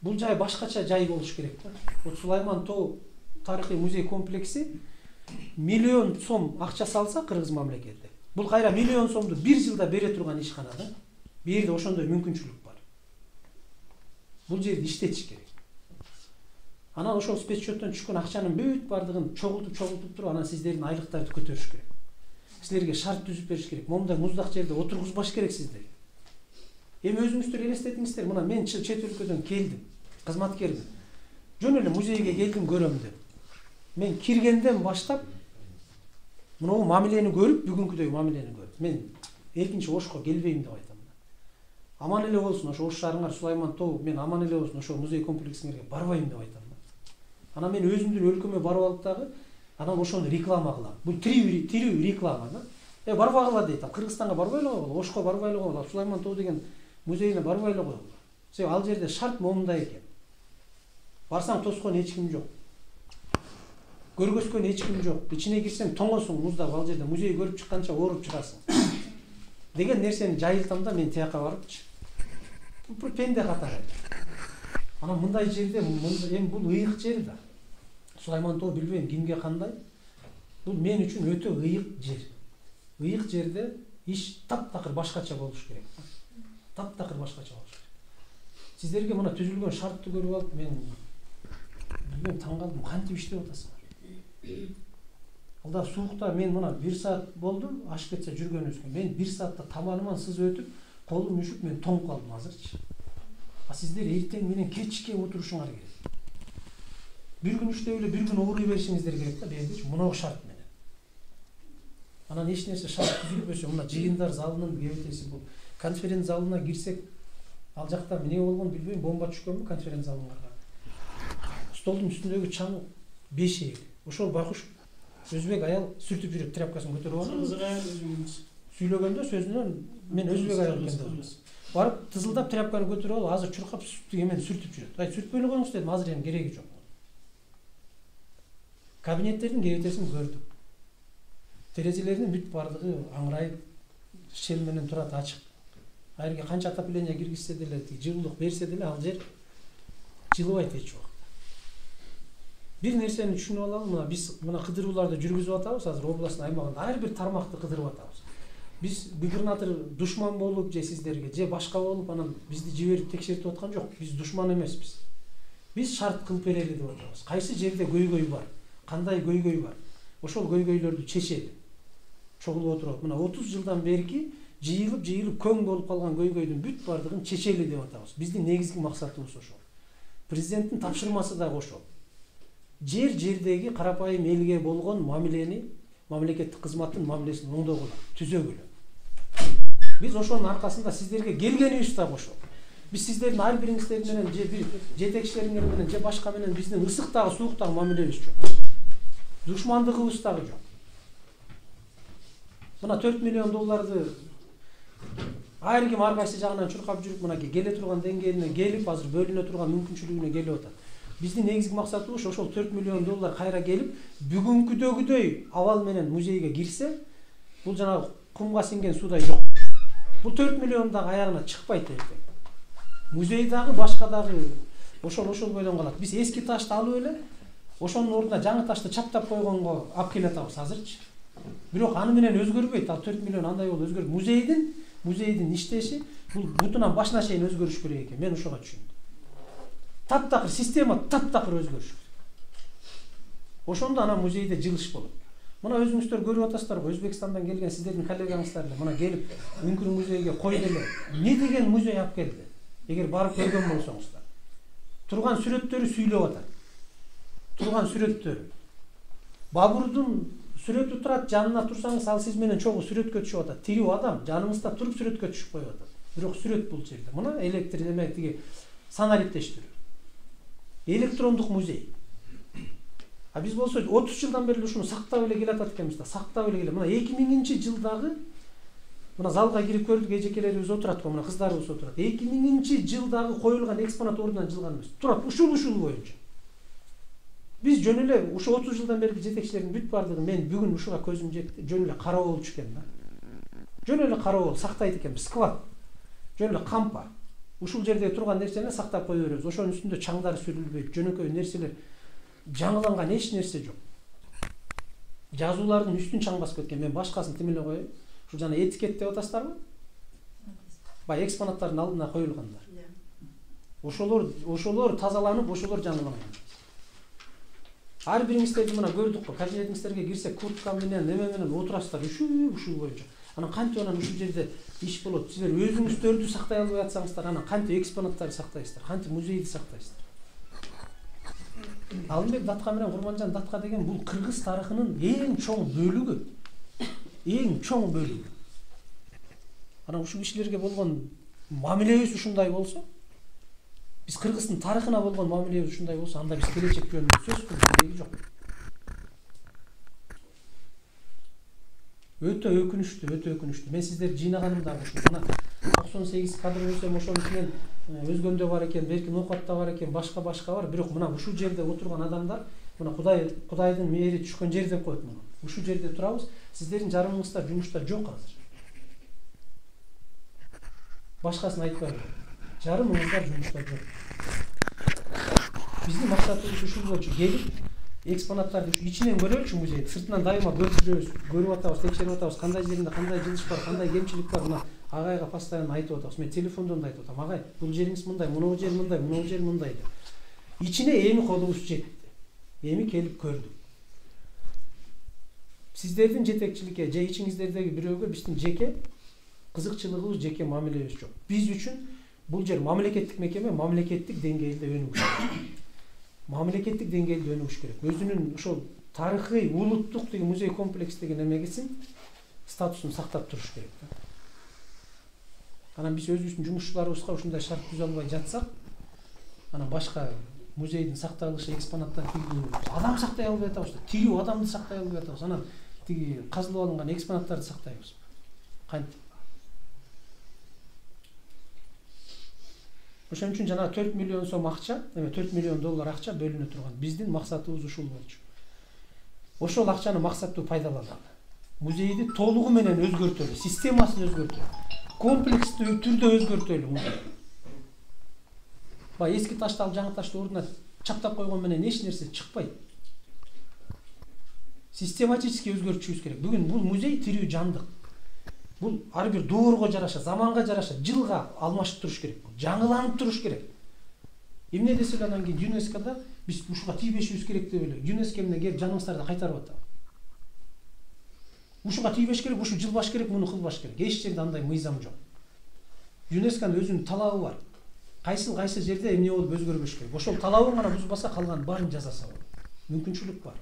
Бул жай башкача жай болуш керек да. Вот Сулайман Тоо тарыхый музей комплекси миллион сом акча салса кыргыз мамлекети. Бул кайра миллион сомду бир жылда бере турган ишкана да. Бу жерде ошондой мүмкүнчүлүк бар. Бул жерде иштетиш керек. Анан ошол спецсчеттон түшкөн акчанын бүт бардыгын чогултуп туруп, анан сиздердин айлыктарды көтөрүш керек. Силерге шарт түзүп бериш керек. Момундай муздак жерде отургузбаш керек сиздерге. Эми өзүңүздөр элестетиңиздер, мына мен чет өлкөдөн келдим, кызматкермин. Жөн эле музейге келдим, көрөм деп. Мен киргенден баштап мынау мамилени көрүп, бүгүнкүдөй мамилени көрүп, мен экинчи Ошко келбейм деп айтам. Аман эле болсун ошо Ош шаарыңар, Сулайман Тоо, мен аман эле болсун ошо музей комплексиңерге барбайм деп айтам. Анан мен өзүмдүн өлкөмө барып алып дагы анан ошону реклама кылам. Бул тирүү реклама да. Барбагыла дейт. Кыргызстанга барбай эле койгула, Ошко барбай эле койгула, Сулайман Тоо деген музейине барбай эле койгула. Себеби ал жерде шарт момундай экен. Барсаң тоскон эч ким жок. Көргөзгөн эч ким жок. Ичине кирсең тоңосуң муздап, ал жерде музей көрүп чыкканча ооруп чыгасың. Деген нерсени жайылтам да мен тияка барыпчы. Бул пенде катары. Анан мындай жерде эми бул ыйык жер да. Сулайман Тоо билбейм кимге кандай. Бул мен үчүн өтө ыйык жер. Ыйык жерде иш таптакыр башкача болуш керек. Таптакыр башкача болуш керек. Сиздерге мына түзүлгөн шартты көрүп алып мен таң калдым. Кантип иштеп атасыңар? Алда суукта мен мына 1 саат болду, аш кетсе жүргөнүбүзгө. Мен 1 саатта таманыман сыз өтүп, колум үшүп, мен тоңуп калдым азырчы. А сиздер эртең менен кечке отурушуңар керек. Bir gün иштеп эле, bir gün ооруй беришиңиздер керек да, бергичи мынау шарт менен. Анан эч нерсе шарт түзүлбөсө, мына жыйындар залынын кебетеси бул. Конференц залына кирсек, ал жакта эмне болгон билбейм, бомба түшкөнбү конференц залыңарга. Столдун үстүндөгү чаң бешек. Ошол байкуш өзбек аял сүртүп жүрөт, тряпкасын көтөрүп алып. Сүйлөгөндө сөзүнөн мен өзбек аял экен деп. Барып тызылдап тряпканы көтөрүп алып, азыр чуркап эмен сүртүп жүрөт. Ай сүртпөй эле коюңуз дедим, азыр эми кереги жок. Кабинеттердин кебетесин көрдүм. Терезелеринин бүт бардыгы аңырайып, шел менен турат, ачык. Айрге канча отопление киргизсе деле, жылуулук берсе деле, ал жер жылыбайт эч убакта. Бир нерсени түшүнүп алалы, мына биз мына кыдырууларды жүргүзүп атабыз, азыр областтын аймагында ар бир тармакты кыдырып атабыз. Биз губернатор душман болуп же сиздерге, же башка болуп, анан бизди жиберип текшертип аткан жок. Биз душман эмеспиз. Биз шарт кылып берели деп атабыз. Кайсы жерде көйгөй бар, кандай көйгөй бар, ошол көйгөйлөрдү чечели. Чогулуп отуруп, мына 30 жылдан берки жыйылып көң болуп калган көйгөйдүн бүт бардыгын чечели деп атабыз. Биздин негизги максатыбыз ошол. Президенттин тапшырмасы да ошол. Жердеги карапайым элге болгон мамилени, мамлекеттик кызматтын мамилесин оңдогула, түзөгүлө. Биз ошонун аркасында сиздерге келгенибиз да ошол. Биз сиздердин ар бириңиздер менен же бир жетекчилериңер менен же башка менен биздин ысыктагы сууктагы мамилебиз жок. Душмандыгыбыз дагы жок. Мына 4 миллион долларды ар ким ар кайсы жагынан чуркап жүрүп, мына келе турган деңгээлине келип, азыр бөлүнө турган мүмкүнчүлүгүнө келип атат. Биздин негизги максатыбыз ошол 4 миллион доллар кайра келип, бүгүнкүдөгүдөй абал менен музейге кирсе, бул жанагы кумга сиңген суудай жок. Бул 4 миллион дагы аягына чыкпайт эртең. Музей дагы башка дагы ошол бойдон калат. Биз эски ташты алып эле, ошонун ордуна жаңы ташты чаптап койгонго алып келе атабыз азырчы. Бирок аны менен өзгөрбөйт. Ал 4 миллион андай болуп өзгөрбөйт. Музейдин иштеши бул бутунан башына чейин өзгөрүш керек экен. Мен ошого түшүндүм. Таптакыр система, таптакыр өзгөрүш. Ошондо анан музейде жылыш болот. Мына өзүңүздөр көрүп атасыздар, Өзбекстандан келген сиздердин коллегаңыздар эле мына келип Үңкүр музейге койду эле. Не деген музей алып келди? Эгер барып көргөн болсоңуздар. Турган сүрөттөрү сүйлөп атат. Турган сүрөттөрү. Бабурдун сүрөтү турат, жанына турсаңыз, ал сиз менен чогуу сүрөткө түшүп атат. Тирүү адам жаныңызда туруп сүрөткө түшүп коюп атат. Бирок сүрөт бул жерде. Мына электр эме тиги санариптештирүү. Электрондук музей. А биз болсо 30 жылдан бери ушуну сактап эле келатат экенбиз да, сактап эле келе. Мына 2000-жылдагы мына залга кирип көрдүк, эжекелерибиз отурат го, мына кыздарыбыз отурат. 2000-жылдагы коюлган экспонат ордунан жылган эмес. Турат ушул боюнча. Биз жөн эле ушу 30 жылдан берки жетекчилердин бүт бардыгы мен бүгүн ушуга көзүм жетти. Жөн эле кароо болчу экен да. Жөн эле кароо сактайт экенбиз, склад. Жөн эле кампа. ушул жерде турган нерсени сактап кое беребиз. Ошонун үстүндө чаңдар сүрүлбөйт, жөнөкөй нерселер, жаңыланган эч нерсе жок. Жазуулардын үстүн чаң басып кеткен. Мен башкасын тим эле коеюн. Ушул жана этикет деп атасыздарбы? Бай экспонаттардын алдына коюлгандар. Ошолор тазаланып, ошолор жаңыланган. Ар бириңиздерди мына көрдүк го. Кабинетиңиздерге кирсек, куртка менен, неме менен отурасыздар, ушул боюнча. Анан кантип анан ушул жерде иш болот? Сиздер өзүңүздөрдү сактай албай атсаңыздар, анан кантип экспонаттарды сактайсыздар? Кантип музейди сактайсыздар? Алымбек Датка менен Курманжан Датка деген бул кыргыз тарыхынын эң чоң бөлүгү. Эң чоң бөлүгү. Анан ушул кишилерге болгон мамилебиз ушундай болсо, биз кыргыздын тарыхына болгон мамилебиз ушундай болсо, анда биз келечек жөнүндө сөз кылып жок. Өтө өкүнүчтүү. Мен сиздерди жыйнаганымда ушул. Мына 98 кадр болсом ошонун менен өзгөндө бар экен, берки Нокатта бар экен, башка бар. Бирок мына ушул жерде отурган адамдар, мына Кудайдын мээри түшкөн жер деп коет муну. Ушул жерде турабыз. Сиздердин жарымыңыздар жумушта жок азыр. Башкасын айтпайм. Жарымыңыздар жумушта жок. Биздин максатыбыз ушул болчу. Келип экспонаттарды ичинен көрөлүчү музейди. Сыртынан дайыма көрүп атабыз, текшерип атабыз, кандай жеринде кандай жылыш бар, кандай кемчилик бар. Мына агайга постоянно айтып атабыз. Мен телефондон да айтып атам. Агай, бул жериңиз мындай, мынау жер мындай, мынау жер мындай деп. Ичине эми колубуз жетти. Эми келип көрдүк. Сиздердин жетекчиликке же ичиңиздердеги бирөөгө биздин жеке кызыкчылыгыбыз, жеке мамилебиз жок. Биз үчүн бул жер мамлекеттик мекеме, мамлекеттик деңгээлде өнүгүш керек. Мамлекеттик деңгээлде өнүгүш керек. Өзүнүн ошол тарыхый улуттук деген музей комплекс деген эмегесин статусун сактап туруш керек. Анан биз өзүбүздүн жумушчуларыбызга ушундай шарт түзө албай жатсак, анан башка музейдин сакталышы, экспонаттар адам сактай албай атабыз, тирүү адамды сактай албай атабыз. Анан тиги казылып алынган экспонаттарды сактайбыз. Кантип? Ошон үчүн жана 4 миллион сом акча, эме 4 миллион доллар акча бөлүнө турган. Биздин максатыбыз ушул болчу. Ошол акчаны максаттуу пайдаланалы. Музейди толугу менен өзгөртөлү, системасын өзгөртөлү. Комплекстүү түрдө өзгөртөлү музей. Бай эски ташты алып жаңы ташты ордуна чаптап койгон менен эч нерсе чыкпайт. Систематически өзгөртүшүбүз керек. Бүгүн бул музей тирүү жандык. Бул ар бир доорго жараша, заманга жараша, жылга алмашып туруш керек. Жаңыланып туруш керек. Эмне десе эле анан кийин ЮНЕСКОда биз ушуга тийбешибиз керек деп эле ЮНЕСКО менен келип жаныбыздарды кайтарып атат. Ушуга тийбеш керек, ушу жылбаш керек, муну кылбаш керек. Эч жерде андай мыйзам жок. ЮНЕСКОнун өзүнүн талабы бар. Кайсы жерде эмне болуп өзгөрбөш керек. Ошол талабын гана бузбаса калган баарын жасаса болот. Мүмкүнчүлүк бар.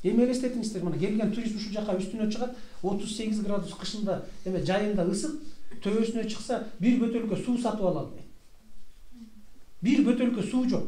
Эми элестетиңиздер, мына келген турист ушул жака үстүнө чыгат, 38 градус кышында, эме жайында ысык, төбөсүнө чыкса, бир бөтөлкө суу сатып ала албайт. Бир бөтөлкө суу жок.